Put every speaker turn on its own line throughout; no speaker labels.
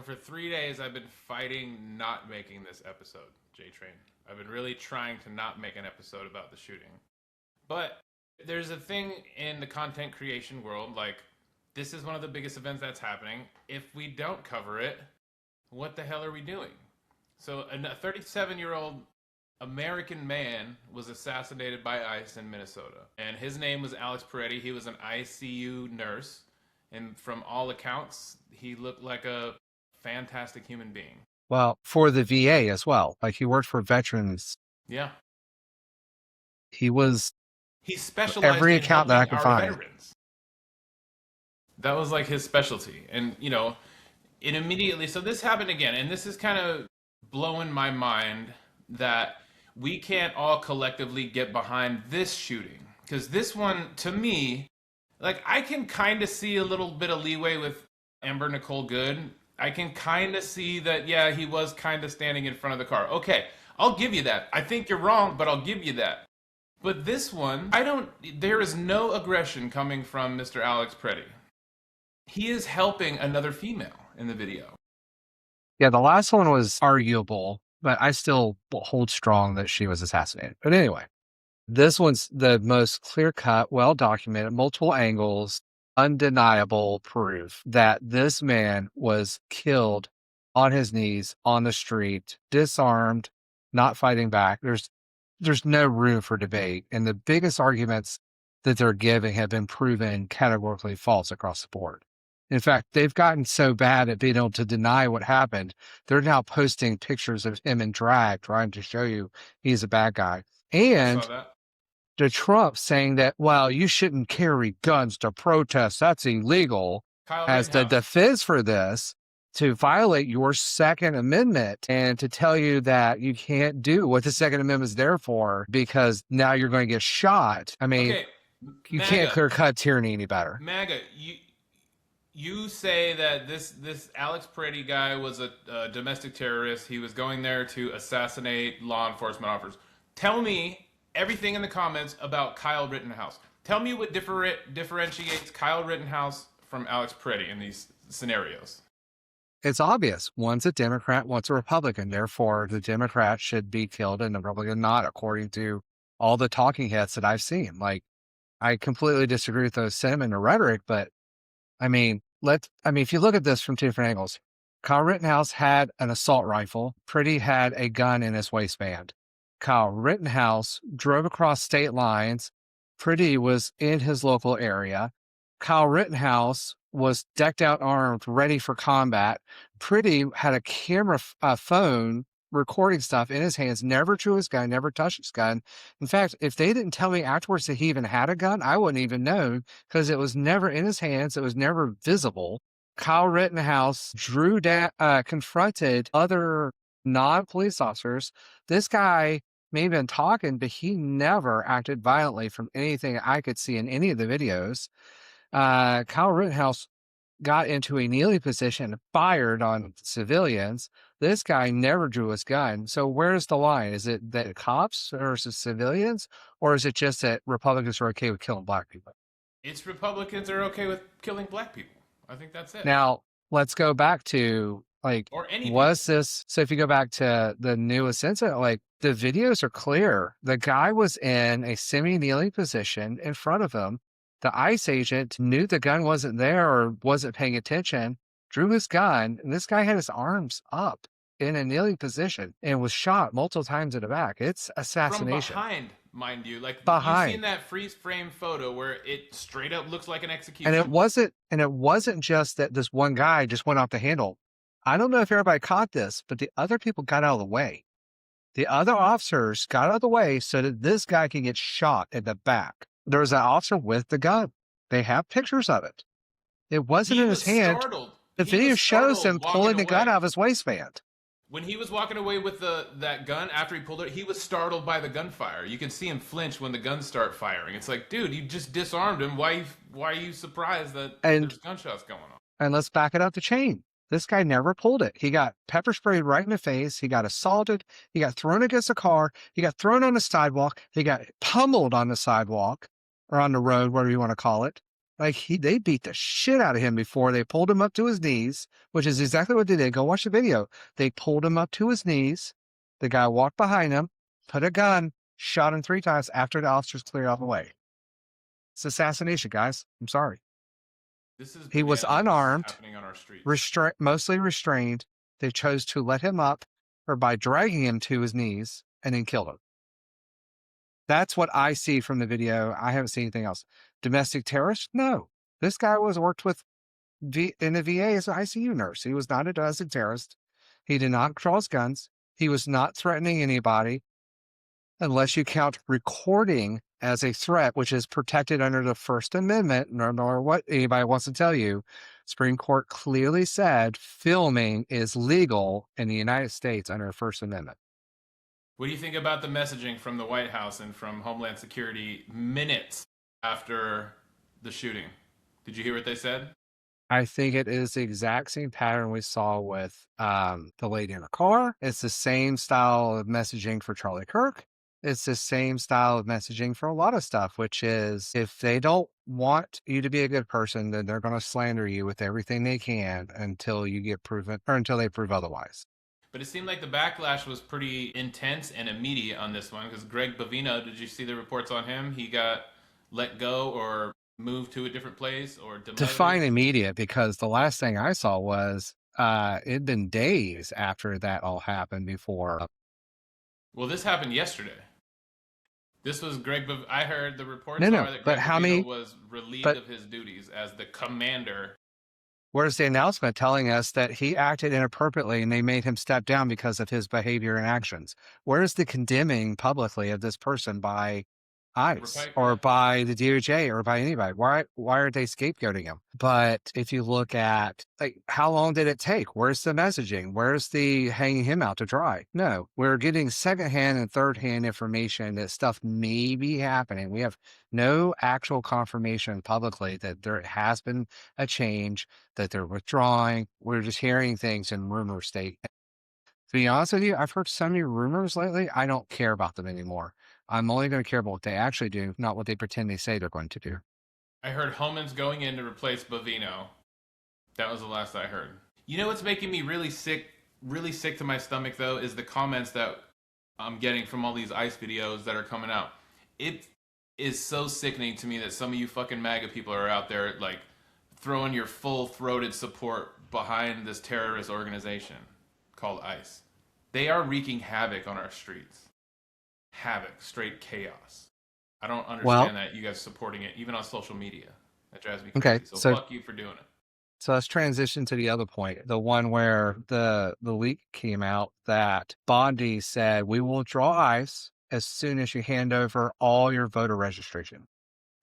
For 3 days I've been fighting not making this episode, J Train. I've been really trying to not make an episode about the shooting. But there's a thing in the content creation world, like, this is one of the biggest events that's happening. If we don't cover it, what the hell are we doing? So, a 37-year-old American man was assassinated by ICE in Minnesota. And his name was Alex Peretti. He was an ICU nurse. And from all accounts, he looked like a fantastic human being.
Well, for the VA as well. Like, he worked for veterans.
Yeah.
He
specialized
every
in
account that I
helping
could
our
find.
veterans. That was like his specialty. And, it immediately, so this happened again. And this is kind of blowing my mind that we can't all collectively get behind this shooting. Because this one, to me, like, I can kind of see a little bit of leeway with Amber Nicole Good. I can kind of see that, yeah, he was kind of standing in front of the car. Okay, I'll give you that. I think you're wrong, but I'll give you that. But this one, there is no aggression coming from Mr. Alex Peretti. He is helping another female in the video.
Yeah, the last one was arguable, but I still hold strong that she was assassinated. But anyway, this one's the most clear-cut, well-documented, multiple angles, undeniable proof that this man was killed on his knees on the street, disarmed, not fighting back. There's no room for debate. And the biggest arguments that they're giving have been proven categorically false across the board. In fact, they've gotten so bad at being able to deny what happened, they're now posting pictures of him in drag, trying to show you he's a bad guy. And to Trump saying that, well, you shouldn't carry guns to protest, that's illegal, as the defense for this, to violate your Second Amendment and to tell you that you can't do what the Second Amendment is there for because now you're going to get shot. I mean, you can't clear-cut tyranny any better.
MAGA, you say that this Alex Peretti guy was a domestic terrorist. He was going there to assassinate law enforcement officers. Tell me everything in the comments about Kyle Rittenhouse. Tell me what differentiates Kyle Rittenhouse from Alex Peretti in these scenarios.
It's obvious. One's a Democrat, one's a Republican. Therefore, the Democrat should be killed and the Republican not, according to all the talking heads that I've seen. Like, I completely disagree with those sentiment or rhetoric, but I mean, if you look at this from two different angles, Kyle Rittenhouse had an assault rifle. Peretti had a gun in his waistband. Kyle Rittenhouse drove across state lines. Peretti was in his local area. Kyle Rittenhouse was decked out, armed, ready for combat. Peretti had a camera phone recording stuff in his hands, never drew his gun, never touched his gun. In fact, if they didn't tell me afterwards that he even had a gun, I wouldn't even know because it was never in his hands. It was never visible. Kyle Rittenhouse confronted other non-police officers. This guy may have been talking, but he never acted violently from anything I could see in any of the videos. Kyle Rittenhouse got into a kneeling position, fired on civilians. This guy never drew his gun. So where's the line? Is it that cops versus civilians, or is it just that Republicans are okay with killing black people?
It's Republicans are okay with killing black people. I think that's it.
Now, let's go back to, like, this? So if you go back to the newest incident, like, the videos are clear. The guy was in a semi-kneeling position in front of him. The ICE agent knew the gun wasn't there or wasn't paying attention, drew his gun, and this guy had his arms up in a kneeling position and was shot multiple times in the back. It's assassination.
From behind, mind you. Like,
behind.
You've seen that freeze frame photo where it straight up looks like an execution.
And it wasn't just that this one guy just went off the handle. I don't know if everybody caught this, but the other people got out of the way. The other officers got out of the way so that this guy could get shot in the back. There was an officer with the gun. They have pictures of it. It wasn't in his hand. The video shows him pulling the gun out of his waistband.
When he was walking away with that gun after he pulled it, he was startled by the gunfire. You can see him flinch when the guns start firing. It's like, dude, you just disarmed him. Why are you surprised that there's gunshots going on?
And let's back it up the chain. This guy never pulled it. He got pepper sprayed right in the face. He got assaulted. He got thrown against a car. He got thrown on the sidewalk. He got pummeled on the sidewalk or on the road, whatever you want to call it. Like they beat the shit out of him before they pulled him up to his knees, which is exactly what they did. Go watch the video. They pulled him up to his knees. The guy walked behind him, put a gun, shot him 3 times after the officers cleared out the way. It's assassination, guys. I'm sorry.
This is
He was
bananas what's
unarmed,
happening on our streets.
mostly restrained. They chose to let him up or by dragging him to his knees and then killed him. That's what I see from the video. I haven't seen anything else. Domestic terrorist? No. This guy was worked with in the VA as an ICU nurse. He was not a domestic terrorist. He did not draw his guns. He was not threatening anybody unless you count recording as a threat, which is protected under the First Amendment, no matter what anybody wants to tell you. Supreme Court clearly said filming is legal in the United States under the First Amendment.
What do you think about the messaging from the White House and from Homeland Security minutes after the shooting? Did you hear what they said?
I think it is the exact same pattern we saw with the lady in the car. It's the same style of messaging for Charlie Kirk. It's the same style of messaging for a lot of stuff, which is if they don't want you to be a good person, then they're going to slander you with everything they can until you get proven or until they prove otherwise.
But it seemed like the backlash was pretty intense and immediate on this one because Greg Bovino, did you see the reports on him? He got let go or moved to a different place or demoted.
Define immediate because the last thing I saw was it'd been days after that all happened before.
Well, this happened yesterday. This was I heard the reports
No,
are
no,
that
but
Greg
how
Bovino
many?
was relieved
But
of his duties as the commander.
where's the announcement telling us that he acted inappropriately and they made him step down because of his behavior and actions? Where's the condemning publicly of this person by ICE or
Yeah.
by the DOJ or by anybody? Why are they scapegoating him? But if you look at like how long did it take? Where's the messaging? Where's the hanging him out to dry? No, we're getting secondhand and third-hand information that stuff may be happening. We have no actual confirmation publicly that there has been a change, that they're withdrawing. We're just hearing things in rumor state. To be honest with you, I've heard so many rumors lately, I don't care about them anymore. I'm only going to care about what they actually do, not what they pretend they say they're going to do.
I heard Homan's going in to replace Bovino. That was the last I heard. You know what's making me really sick to my stomach though, is the comments that I'm getting from all these ICE videos that are coming out. It is so sickening to me that some of you fucking MAGA people are out there like throwing your full-throated support behind this terrorist organization called ICE. They are wreaking havoc on our streets. Havoc, straight chaos. I don't
Well,
understand that you guys supporting it, even on social media. That drives me
okay,
crazy. So fuck you for doing it.
so let's transition to the other point, the one where the leak came out that Bondi said we will draw ICE as soon as you hand over all your voter registration.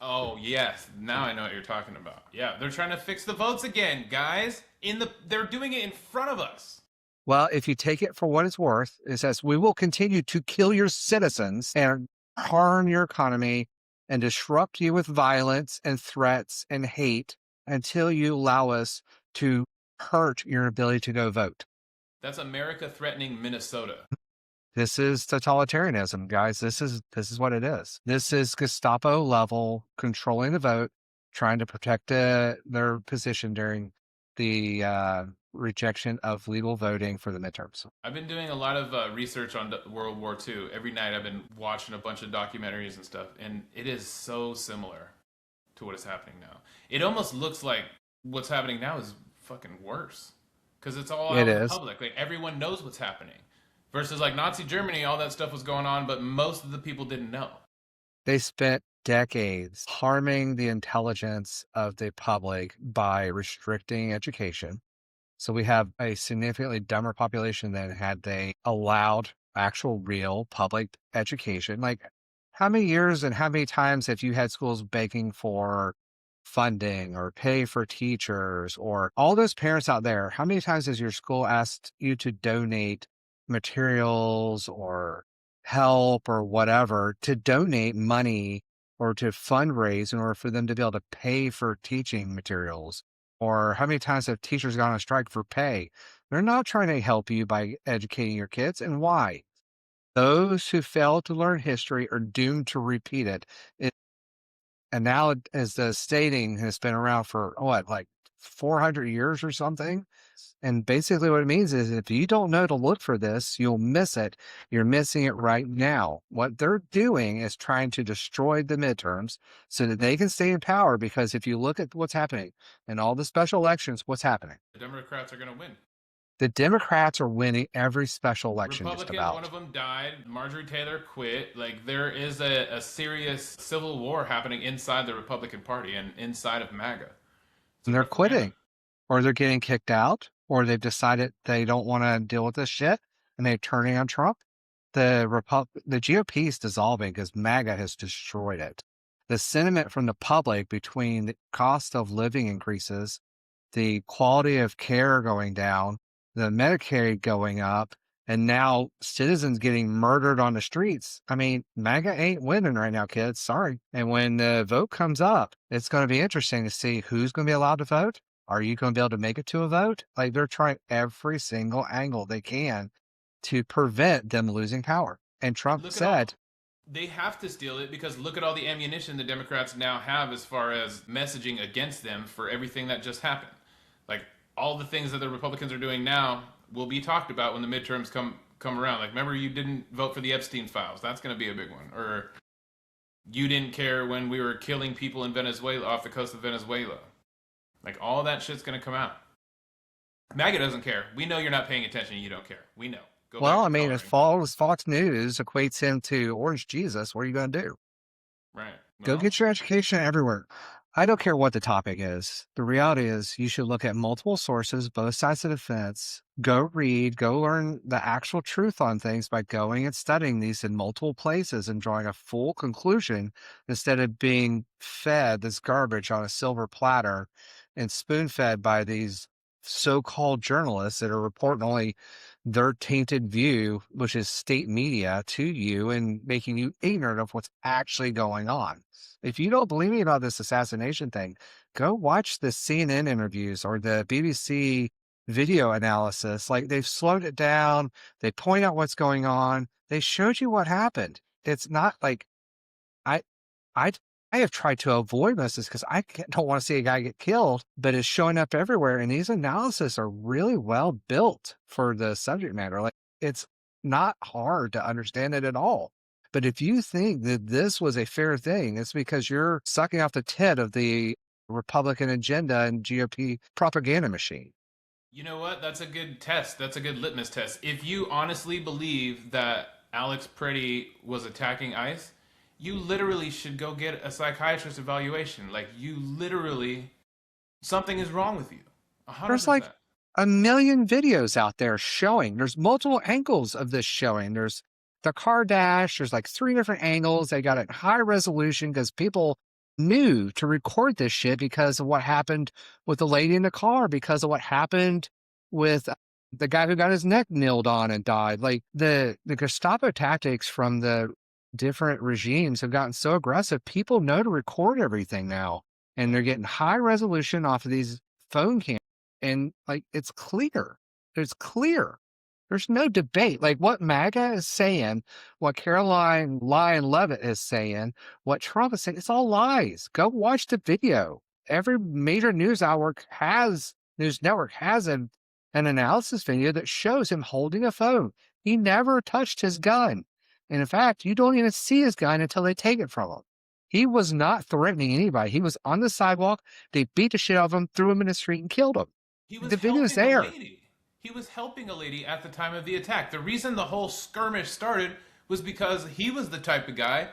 Oh yes, now I know what you're talking about. Yeah, they're trying to fix the votes again, guys. They're doing it in front of us.
Well, if you take it for what it's worth, it says we will continue to kill your citizens and harm your economy and disrupt you with violence and threats and hate until you allow us to hurt your ability to go vote.
That's America threatening Minnesota.
This is totalitarianism, guys. This is what it is. This is Gestapo level controlling the vote, trying to protect their position during the rejection of legal voting for the midterms.
I've been doing a lot of research on World War II. Every night I've been watching a bunch of documentaries and stuff, and it is so similar to what is happening now. It almost looks like what's happening now is fucking worse because it's all
It
out in the
is.
public. Like everyone knows what's happening. Versus like Nazi Germany, all that stuff was going on, but most of the people didn't know.
They spent decades harming the intelligence of the public by restricting education. So we have a significantly dumber population than had they allowed actual real public education. Like, how many years and how many times have you had schools begging for funding or pay for teachers or all those parents out there? How many times has your school asked you to donate materials or help or whatever to donate money or to fundraise in order for them to be able to pay for teaching materials? Or how many times have teachers gone on strike for pay? They're not trying to help you by educating your kids. And why? Those who fail to learn history are doomed to repeat it. And now, as the stating has been around for what, like 400 years or something. And basically, what it means is if you don't know to look for this, you'll miss it. You're missing it right now. What they're doing is trying to destroy the midterms so that they can stay in power. Because if you look at what's happening in all the special elections, what's happening?
The Democrats are going to win.
The Democrats are winning every special election, just
Republicans, one
about.
of them died. Marjorie Taylor quit. Like, there is a serious civil war happening inside the Republican Party and inside of MAGA. It's a
And they're
real thing.
quitting, or they're getting kicked out, or they've decided they don't want to deal with this shit and they're turning on Trump. The GOP is dissolving because MAGA has destroyed it. The sentiment from the public between the cost of living increases, the quality of care going down, the Medicaid going up, and now citizens getting murdered on the streets. I mean, MAGA ain't winning right now, kids. Sorry. And when the vote comes up, it's going to be interesting to see who's going to be allowed to vote. Are you going to be able to make it to a vote? Like, they're trying every single angle they can to prevent them losing power. And
And
Trump
look at all,
said,
they have to steal it because look at all the ammunition the Democrats now have as far as messaging against them for everything that just happened. Like, all the things that the Republicans are doing now will be talked about when the midterms come around. Like, remember you didn't vote for the Epstein files. That's going to be a big one. Or you didn't care when we were killing people in Venezuela off the coast of Venezuela. Like, all that shit's going to come out. MAGA doesn't care. We know you're not paying attention. You don't care. We know. Go back
well, I
to
mean, as
coloring.
far as Fox News equates him to Orange Jesus, what are you going to do?
Right.
Go
Well,
get your education everywhere. I don't care what the topic is. The reality is you should look at multiple sources, both sides of the fence. Go read, go learn the actual truth on things by going and studying these in multiple places and drawing a full conclusion instead of being fed this garbage on a silver platter and spoon fed by these so-called journalists that are reporting only their tainted view, which is state media, to you and making you ignorant of what's actually going on. If you don't believe me about this assassination thing, go watch the CNN interviews or the BBC video analysis. Like, they've slowed it down, they point out what's going on, they showed you what happened. It's not like I I I have tried to avoid this because don't want to see a guy get killed, but it's showing up everywhere. And these analyses are really well built for the subject matter. Like, it's not hard to understand it at all. But if you think that this was a fair thing, it's because you're sucking off the tit of the Republican agenda and GOP propaganda machine.
you know what? That's a good test. That's a good litmus test. If you honestly believe that Alex Peretti was attacking ICE, you literally should go get a psychiatrist evaluation. Like, you literally, something is wrong with you.
There's like
100%.
a million videos out there showing. There's multiple angles of this showing. There's the car dash. There's like 3 different angles. They got it high resolution because people knew to record this shit because of what happened with the lady in the car, because of what happened with the guy who got his neck nailed on and died. Like, the Gestapo tactics from the different regimes have gotten so aggressive. People know to record everything now, and they're getting high resolution off of these phone cameras. And like, it's clear. It's clear. There's no debate. Like, what MAGA is saying, what Caroline Lyon Levitt is saying, what Trump is saying, it's all lies. Go watch the video. Every major news network has an analysis video that shows him holding a phone. He never touched his gun. And in fact, you don't even see his gun until they take it from him. He was not threatening anybody. He was on the sidewalk. They beat the shit out of him, threw him in the street, and killed him.
He was
The video's
helping a
there.
lady. He was helping a lady at the time of the attack. The reason the whole skirmish started was because he was the type of guy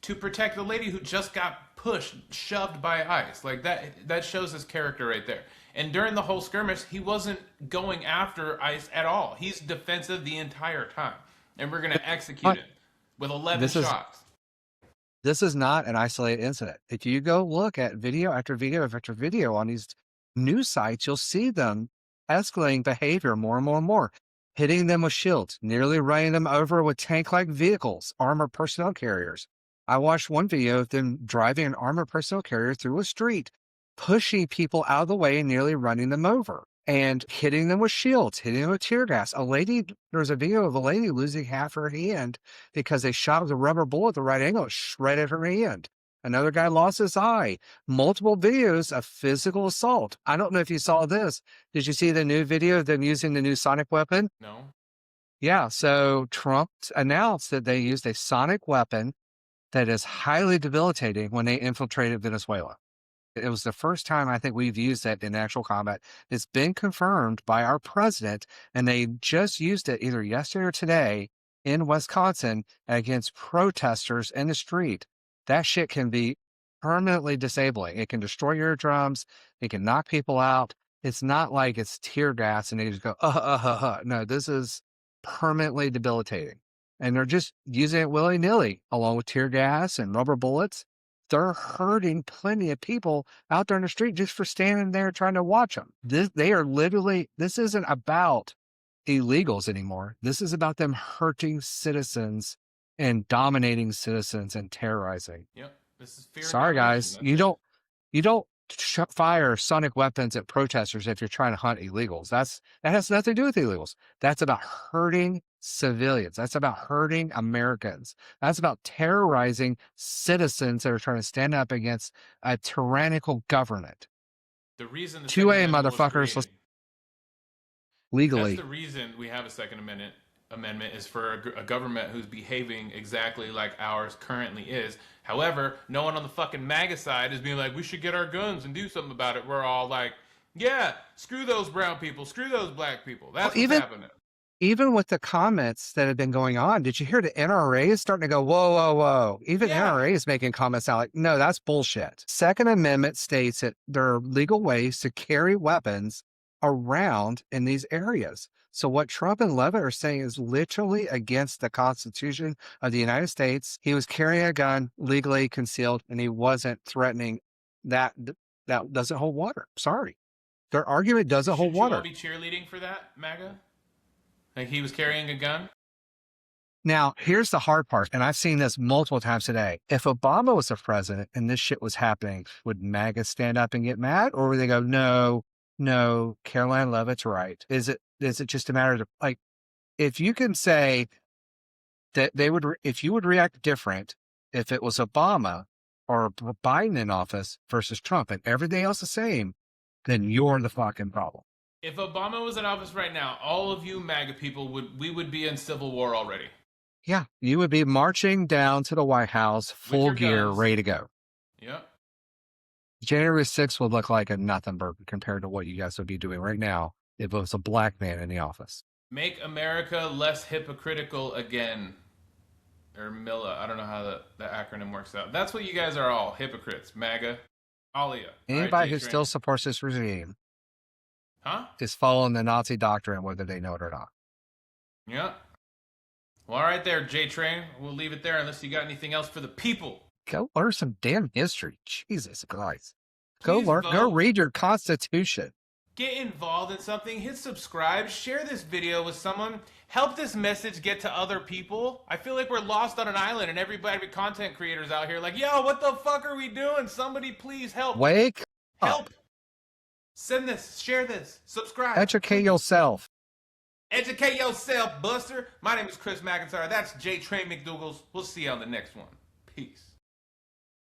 to protect the lady who just got pushed, shoved by ICE. Like, that shows his character right there. And during the whole skirmish, he wasn't going after ICE at all. He's defensive the entire time. And we're going to execute him with 11
This is
shots.
this is not an isolated incident. If you go look at video after video after video on these news sites, you'll see them escalating behavior more and more and more, hitting them with shields, nearly running them over with tank-like vehicles, armored personnel carriers. I watched one video of them driving an armored personnel carrier through a street, pushing people out of the way and nearly running them over, and hitting them with shields, hitting them with tear gas. There was a video of a lady losing half her hand because they shot with a rubber bullet at the right angle, it shredded her hand. Another guy lost his eye. Multiple videos of physical assault. I don't know if you saw this. Did you see the new video of them using the new sonic weapon?
No.
Yeah. So Trump announced that they used a sonic weapon that is highly debilitating when they infiltrated Venezuela. It was the first time I think we've used that in actual combat. It's been confirmed by our president, and they just used it either yesterday or today in Wisconsin against protesters in the street. That shit can be permanently disabling. It can destroy your eardrums. It can knock people out. It's not like it's tear gas and they just go, No, this is permanently debilitating. And they're just using it willy nilly along with tear gas and rubber bullets. They're hurting plenty of people out there in the street just for standing there trying to watch them. They are literally, this isn't about illegals anymore. This is about them hurting citizens and dominating citizens and terrorizing.
Yep. This is fear and
Sorry,
domination.
guys. You don't fire sonic weapons at protesters if you're trying to hunt illegals. That has nothing to do with illegals. That's about hurting civilians. That's about hurting Americans. That's about terrorizing citizens that are trying to stand up against a tyrannical government.
The reason the
2A
Second Amendment was
motherfuckers,
created.
let's
That's
legally.
the reason we have a Second Amendment is for a government who's behaving exactly like ours currently is. However, no one on the fucking MAGA side is being like, we should get our guns and do something about it. We're all like, yeah, screw those brown people, screw those black people. That's what's happening.
Even with the comments that have been going on, did you hear the NRA is starting to go, whoa, whoa, whoa? Even
Yeah.
NRA is making comments out like, no, that's bullshit. Second Amendment states that there are legal ways to carry weapons around in these areas. So what Trump and Levitt are saying is literally against the Constitution of the United States. He was carrying a gun legally concealed, and he wasn't threatening that. That doesn't hold water. Sorry. Their argument doesn't hold
Shouldn't you
water.
all be cheerleading for that, MAGA? Like he was carrying a gun?
Now, here's the hard part, and I've seen this multiple times today. If Obama was the president and this shit was happening, would MAGA stand up and get mad? Or would they go, no, Caroline Levitt's right? Is it just a matter of, like, if you can say that if you would react different if it was Obama or Biden in office versus Trump and everything else the same, then you're the fucking problem.
If Obama was in office right now, all of you MAGA people would be in civil war already.
Yeah, you would be marching down to the White House, full gear,
guns.
ready to go.
Yep.
January 6th would look like a nothing burger compared to what you guys would be doing right now if it was a black man in the office.
Make America less hypocritical again. Or MILA. I don't know how the acronym works out. That's what you guys are all. Hypocrites. MAGA. All of you.
Anybody who still supports this regime is following the Nazi doctrine, whether they know it or not.
Yep. Well, all right there, J-Train. We'll leave it there unless you got anything else for the people.
Go learn some damn history. Jesus Christ.
Please
Go read your Constitution.
Get involved in something. Hit subscribe. Share this video with someone. Help this message get to other people. I feel like we're lost on an island and every content creators out here like, yo, what the fuck are we doing? Somebody please help.
Wake
Help. Send this. Share this. Subscribe.
Educate yourself.
Educate yourself, Buster. My name is Chris McIntyre. That's J. Train McDougal's. We'll see you on the next one. Peace.